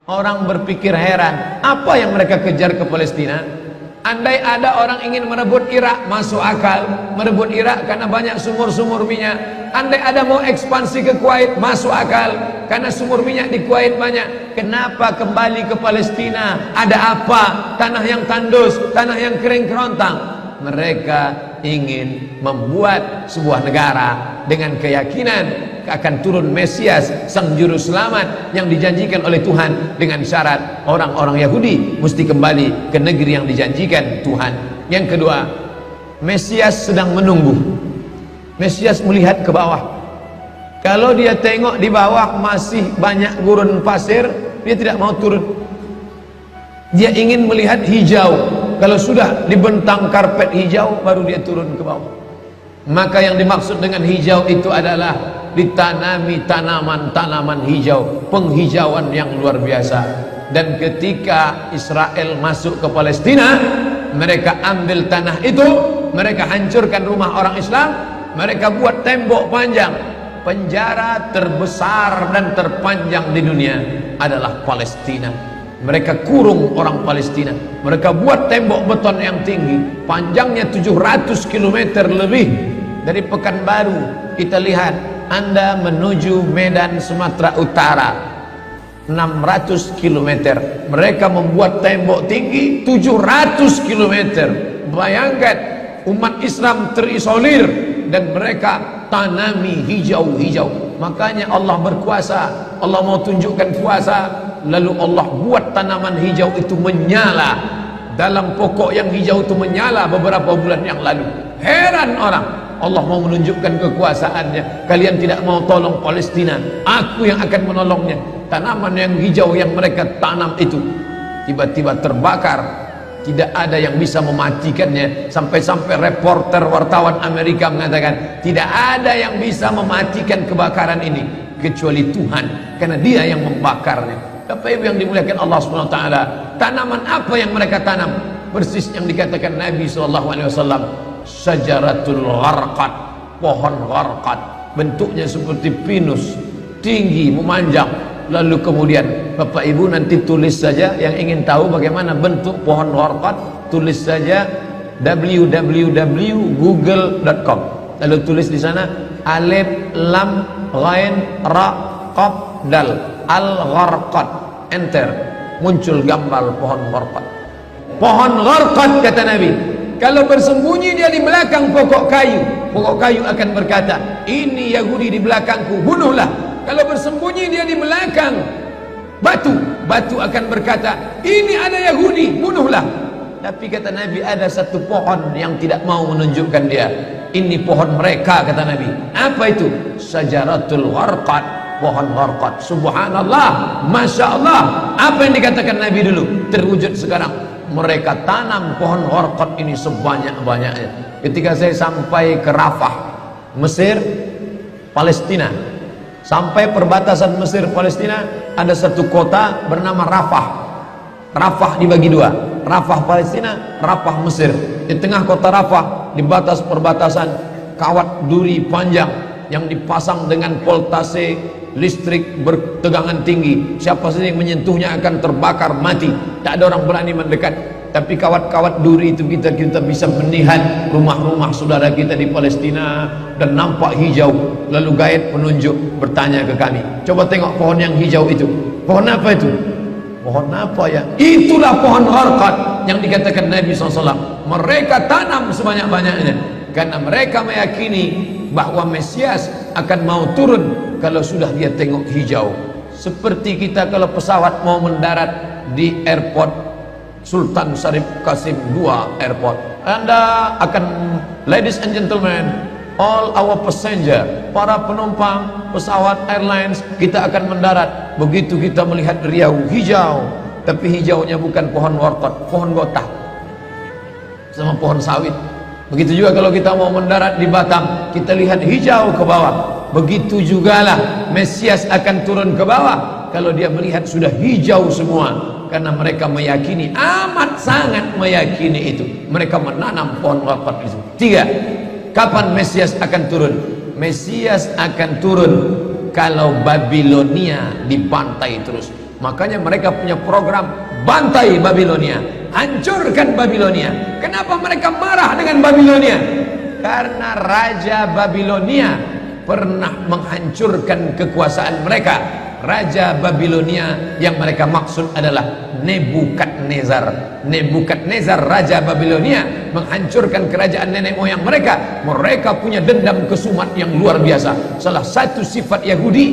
Orang berpikir heran, apa yang mereka kejar ke Palestina? Andai ada orang ingin merebut Irak, masuk akal. Merebut Irak karena banyak sumur-sumur minyak. Andai ada mau ekspansi ke Kuwait, masuk akal, karena sumur minyak di Kuwait banyak. Kenapa kembali ke Palestina? Ada apa? Tanah yang tandus, tanah yang kering kerontang. Mereka ingin membuat sebuah negara dengan keyakinan akan turun Mesias, sang juru selamat yang dijanjikan oleh Tuhan, dengan syarat orang-orang Yahudi mesti kembali ke negeri yang dijanjikan Tuhan. Yang kedua, Mesias sedang menunggu. Mesias melihat ke bawah. Kalau dia tengok di bawah masih banyak gurun pasir, dia tidak mau turun. Dia ingin melihat hijau. Kalau sudah dibentang karpet hijau, baru dia turun ke bawah. Maka yang dimaksud dengan hijau itu adalah ditanami tanaman-tanaman hijau, penghijauan yang luar biasa. Dan ketika Israel masuk ke Palestina, mereka ambil tanah itu, mereka hancurkan rumah orang Islam, mereka buat tembok panjang. Penjara terbesar dan terpanjang di dunia adalah Palestina. Mereka kurung orang Palestina. Mereka buat tembok beton yang tinggi, panjangnya 700 km lebih. Dari Pekanbaru kita lihat, Anda menuju Medan Sumatera Utara 600 km. Mereka membuat tembok tinggi 700 km. Bayangkan, umat Islam terisolir dan mereka tanami hijau-hijau. Makanya Allah berkuasa. Allah mau tunjukkan kuasa, lalu Allah buat tanaman hijau itu menyala. Dalam pokok yang hijau itu menyala beberapa bulan yang lalu. Heran orang, Allah mau menunjukkan kekuasaannya. Kalian tidak mau tolong Palestina, aku yang akan menolongnya. Tanaman yang hijau yang mereka tanam itu tiba-tiba terbakar. Tidak ada yang bisa mematikannya. Sampai-sampai reporter wartawan Amerika mengatakan, tidak ada yang bisa mematikan kebakaran ini kecuali Tuhan, karena Dia yang membakarnya. Bapak Ibu yang dimuliakan Allah SWT, tanaman apa yang mereka tanam? Persis yang dikatakan Nabi SAW, Syajaratul Gharqad, pohon gharqad, bentuknya seperti pinus, tinggi, memanjang. Lalu kemudian Bapak Ibu nanti tulis saja, yang ingin tahu bagaimana bentuk pohon gharqad, tulis saja www.google.com. Lalu tulis di sana alif lam ghain ra qaf dal al-gharqad, enter, muncul gambar pohon gharqad. Pohon gharqad, kata Nabi, kalau bersembunyi dia di belakang pokok kayu, pokok kayu akan berkata, ini Yahudi di belakangku, bunuhlah. Kalau bersembunyi dia di belakang batu, batu akan berkata, ini ada Yahudi, bunuhlah. Tapi kata Nabi, ada satu pohon yang tidak mau menunjukkan dia. Ini pohon mereka, kata Nabi. Apa itu? Syajaratul Gharqad, pohon gharqad. Subhanallah, Masya Allah. Apa yang dikatakan Nabi dulu terwujud sekarang. Mereka tanam pohon gharqad ini sebanyak-banyaknya. Ketika saya sampai ke Rafah, Mesir, Palestina, sampai perbatasan Mesir Palestina, ada satu kota bernama Rafah. Rafah dibagi dua, Rafah Palestina, Rafah Mesir. Di tengah kota Rafah, di batas perbatasan, kawat duri panjang yang dipasang dengan voltase listrik bertegangan tinggi. Siapa saja yang menyentuhnya akan terbakar mati. Tak ada orang berani mendekat. Tapi kawat-kawat duri itu kita bisa melihat rumah-rumah saudara kita di Palestina dan nampak hijau. Lalu gaib penunjuk bertanya ke kami, coba tengok pohon yang hijau itu. Pohon apa itu? Pohon apa ya? Itulah pohon gharqad yang dikatakan Nabi SAW. Mereka tanam sebanyak-banyaknya karena mereka meyakini bahwa Mesias akan mau turun kalau sudah dia tengok hijau. Seperti kita kalau pesawat mau mendarat di airport Sultan Syarif Qasim II Airport, Anda akan, ladies and gentlemen, all our passenger, para penumpang pesawat airlines, kita akan mendarat. Begitu kita melihat riau hijau, tapi hijaunya bukan pohon gharqad, pohon gotah sama pohon sawit. Begitu juga kalau kita mau mendarat di Batam, kita lihat hijau ke bawah. Begitu jugalah Mesias akan turun ke bawah kalau dia melihat sudah hijau semua, karena mereka meyakini, amat sangat meyakini itu. Mereka menanam pohon gharqad itu. Tiga, kapan Mesias akan turun? Mesias akan turun kalau Babilonia dibantai terus. Makanya mereka punya program bantai Babilonia, hancurkan Babilonia. Kenapa mereka marah dengan Babilonia? Karena Raja Babilonia pernah menghancurkan kekuasaan mereka. Raja Babilonia yang mereka maksud adalah Nebukadnezar. Nebukadnezar Raja Babilonia menghancurkan kerajaan nenek moyang mereka. Mereka punya dendam kesumat yang luar biasa. Salah satu sifat Yahudi,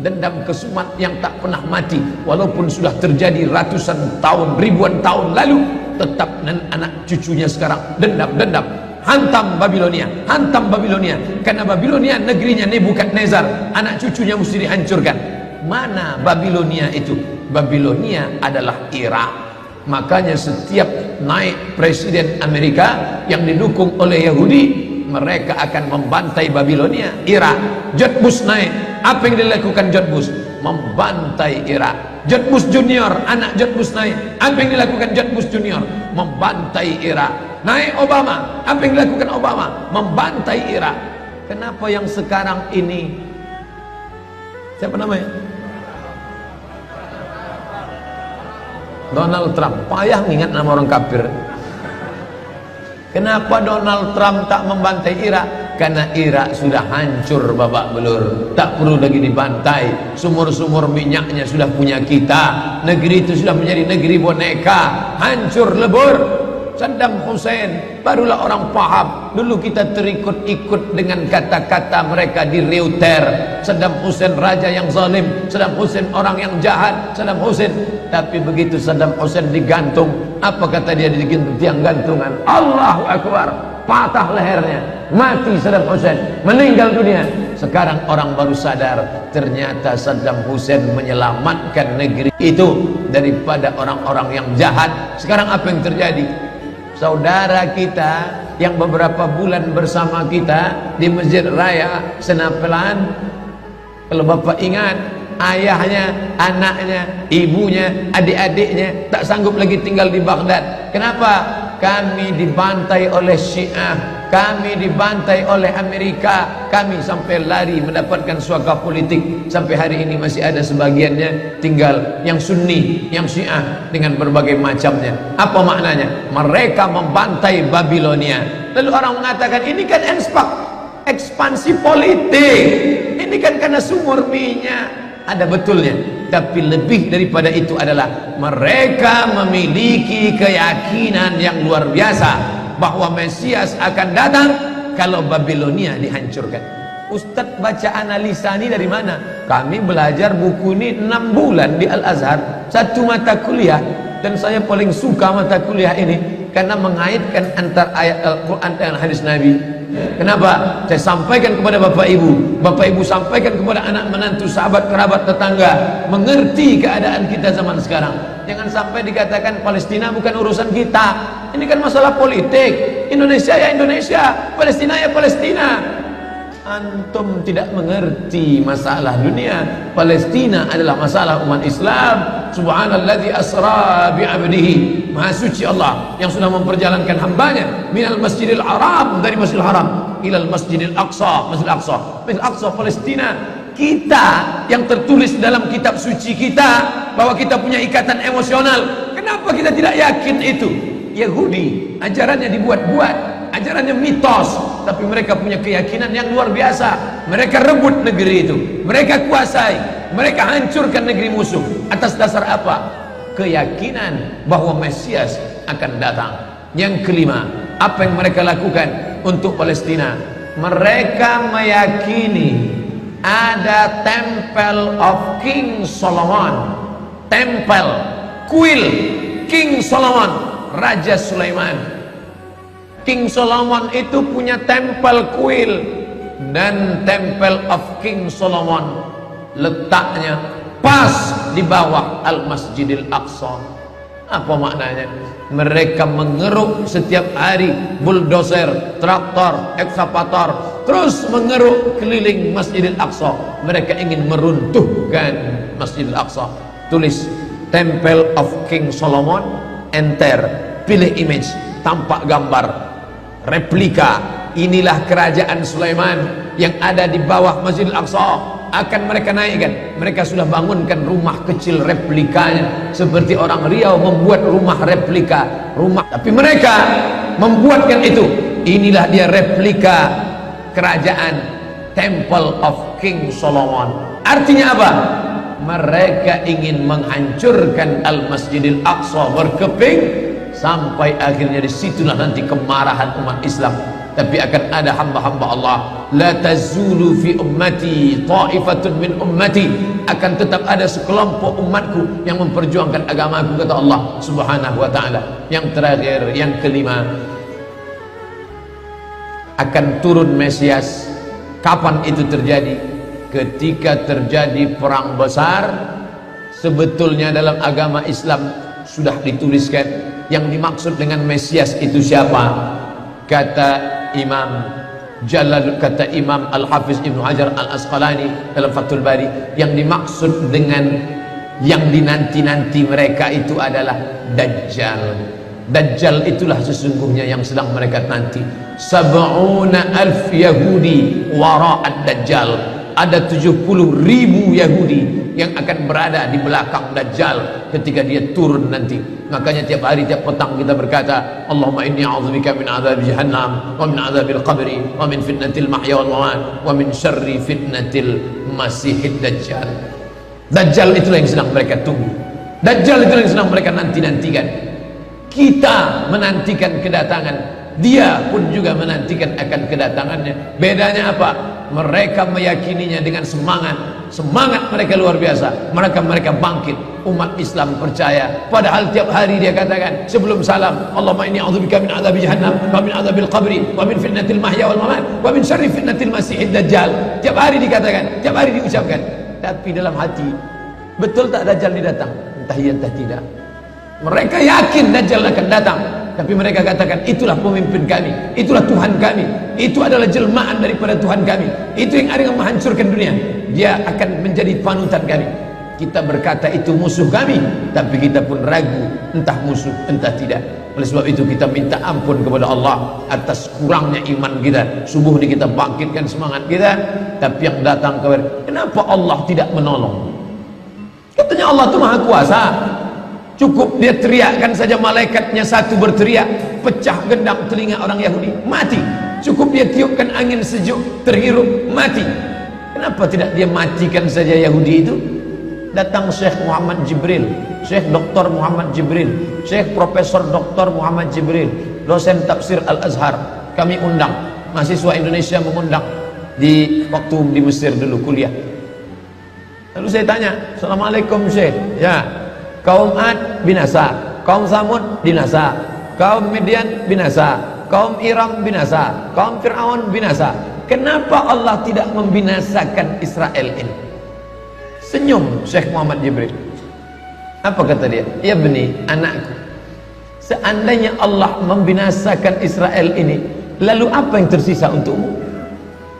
dendam kesumat yang tak pernah mati. Walaupun sudah terjadi ratusan tahun, ribuan tahun lalu, tetap anak cucunya sekarang dendam. Hantam Babilonia, hantam Babilonia. Karena Babilonia negerinya Nebukadnezar, anak cucunya mesti dihancurkan. Mana Babilonia itu? Babilonia adalah Irak. Makanya setiap naik presiden Amerika yang didukung oleh Yahudi, mereka akan membantai Babilonia, Irak. George Bush naik, apa yang dilakukan George Bush? Membantai Irak. George Bush Junior, anak George Bush naik, apa yang dilakukan George Bush Junior? Membantai Irak. Naik Obama, apa yang dilakukan Obama? Membantai Irak. Kenapa yang sekarang ini, siapa namanya? Donald Trump. Payah mengingat nama orang kafir. Kenapa Donald Trump tak membantai Irak? Karena Irak sudah hancur babak belur, tak perlu lagi dibantai. Sumur-sumur minyaknya sudah punya kita. Negeri itu sudah menjadi negeri boneka, hancur lebur. Saddam Hussein barulah orang paham. Dulu kita terikut-ikut dengan kata-kata mereka di Reuters. Saddam Hussein raja yang zalim, Saddam Hussein orang yang jahat, Saddam Hussein. Tapi begitu Saddam Hussein digantung, apa kata dia di tiang gantungan? Allahu Akbar, patah lehernya, mati Saddam Hussein, meninggal dunia. Sekarang orang baru sadar, ternyata Saddam Hussein menyelamatkan negeri itu daripada orang-orang yang jahat. Sekarang apa yang terjadi? Saudara kita yang beberapa bulan bersama kita di Masjid Raya Senapelan, kalau Bapak ingat, ayahnya, anaknya, ibunya, adik-adiknya tak sanggup lagi tinggal di Baghdad. Kenapa? Kami dibantai oleh Syiah, kami dibantai oleh Amerika, kami sampai lari mendapatkan suaka politik. Sampai hari ini masih ada sebagiannya tinggal yang Sunni, yang Syiah dengan berbagai macamnya. Apa maknanya? Mereka membantai Babilonia. Lalu orang mengatakan ini kan ekspansi politik, ini kan karena sumur minyak. Ada betulnya, tapi lebih daripada itu adalah mereka memiliki keyakinan yang luar biasa bahwa Mesias akan datang kalau Babilonia dihancurkan. Ustadz baca analisa ini dari mana? Kami belajar buku ini 6 bulan di Al-Azhar, satu mata kuliah, dan saya paling suka mata kuliah ini karena mengaitkan antara ayat Al-Quran dengan hadis Nabi. Kenapa? Saya sampaikan kepada Bapak Ibu sampaikan kepada anak menantu, sahabat, kerabat, tetangga, mengerti keadaan kita zaman sekarang. Jangan sampai dikatakan Palestina bukan urusan kita. Ini kan masalah politik. Indonesia ya Indonesia, Palestina ya Palestina. Antum tidak mengerti masalah dunia. Palestina adalah masalah umat Islam. Subhanalladzi asra bi'abdihi, maha suci Allah yang sudah memperjalankan hambanya minal masjidil haram, dari masjidil haram, ilal masjidil aqsa, masjidil aqsa, masjidil aqsa Palestina. Kita yang tertulis dalam kitab suci kita bahwa kita punya ikatan emosional. Kenapa kita tidak yakin itu? Yahudi ajarannya dibuat-buat, ajarannya mitos, tapi mereka punya keyakinan yang luar biasa. Mereka rebut negeri itu, mereka kuasai, mereka hancurkan negeri musuh. Atas dasar apa? Keyakinan bahwa Mesias akan datang. Yang kelima, apa yang mereka lakukan untuk Palestina? Mereka meyakini ada Temple of King Solomon, tempel kuil King Solomon, Raja Sulaiman. King Solomon itu punya tempel kuil, dan Temple of King Solomon letaknya pas di bawah Al-Masjidil Aqsa. Apa maknanya? Mereka mengeruk setiap hari bulldozer, traktor, ekskavator, terus mengeruk keliling Masjidil Aqsa. Mereka ingin meruntuhkan Masjidil Aqsa. Tulis Temple of King Solomon, enter, pilih image, tampak gambar replika. Inilah kerajaan Sulaiman yang ada di bawah Masjidil Aqsa. akan mereka naikkan. Mereka sudah bangunkan rumah kecil replikanya, seperti orang Riau membuat rumah replika rumah, tapi mereka membuatkan itu. Inilah dia replika kerajaan Temple of King Solomon. Artinya apa? Mereka ingin menghancurkan Al-Masjidil Aqsa berkeping, sampai akhirnya disitulah nanti kemarahan umat Islam. Tapi akan ada hamba-hamba Allah, la tazulu fi ummati ta'ifatun min ummati, akan tetap ada sekelompok umatku yang memperjuangkan agamaku, kata Allah Subhanahu wa taala. Yang terakhir, yang kelima, akan turun Mesias. Kapan itu terjadi? Ketika terjadi perang besar. Sebetulnya dalam agama Islam sudah dituliskan yang dimaksud dengan Mesias itu siapa. Kata Imam Al-Hafiz Ibnu Hajar Al-Asqalani dalam Fathul Bari, yang dimaksud dengan yang dinanti-nanti mereka itu adalah Dajjal. Dajjal itulah sesungguhnya yang sedang mereka nanti. 70,000 Yahudi wara'ad Dajjal. Ada 70.000 Yahudi yang akan berada di belakang Dajjal ketika dia turun nanti. Makanya tiap hari, tiap petang kita berkata, Allahumma inni a'udzubika min azab jahannam, wa min azabil qabri, wa min fitnatil mahya wal mamat, wa min syarri fitnatil masihid Dajjal. Dajjal itulah yang sedang mereka tunggu. Dajjal itulah yang sedang mereka nanti-nantikan. Kita menantikan kedatangan, dia pun juga menantikan akan kedatangannya. Bedanya apa? Mereka meyakininya dengan semangat mereka luar biasa. Mereka bangkit. Umat Islam percaya. Padahal tiap hari dia katakan sebelum salam, Allahumma inni a'udzubika min adzabi jahannam, wa min adzabil qabri, wa min fitnatil mahya wal mamat, wa min syarri fitnatil masihid Dajjal. Tiap hari dikatakan, tiap hari diucapkan. Tapi dalam hati, betul tak Dajjal datang? Entah iya entah tidak. Mereka yakin Dajjal akan datang, tapi mereka katakan itulah pemimpin kami, itulah Tuhan kami, itu adalah jelmaan daripada Tuhan kami, itu yang ada yang menghancurkan dunia, dia akan menjadi panutan kami. Kita berkata itu musuh kami, tapi kita pun ragu entah musuh entah tidak. Oleh sebab itu kita minta ampun kepada Allah atas kurangnya iman kita. Subuh ini kita bangkitkan semangat kita, tapi yang datang kepada, kenapa Allah tidak menolong? Katanya Allah itu maha kuasa. Cukup dia teriakkan saja, malaikatnya satu berteriak, pecah gendang telinga orang Yahudi, mati. Cukup dia tiupkan angin sejuk, terhirup, mati. Kenapa tidak dia matikan saja Yahudi itu? Datang Syekh Muhammad Jibril, Syekh Dr. Muhammad Jibril, Syekh Profesor Dr. Muhammad Jibril, dosen tafsir Al-Azhar. Kami undang, mahasiswa Indonesia mengundang di waktu di Mesir dulu kuliah. Lalu saya tanya, Assalamualaikum Syekh. Ya, kaum Ad binasa, kaum Samud binasa, kaum Midian binasa, kaum Iram binasa, kaum Fir'aun binasa. Kenapa Allah tidak membinasakan Israel ini? Senyum Syekh Muhammad Jibril. Apa kata dia? Ya beni, anakku, seandainya Allah membinasakan Israel ini, lalu apa yang tersisa untukmu?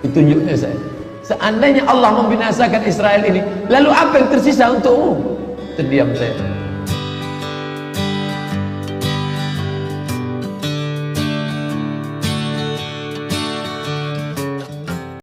Ditunjuknya saya. Seandainya Allah membinasakan Israel ini, lalu apa yang tersisa untukmu? Terdiam saya.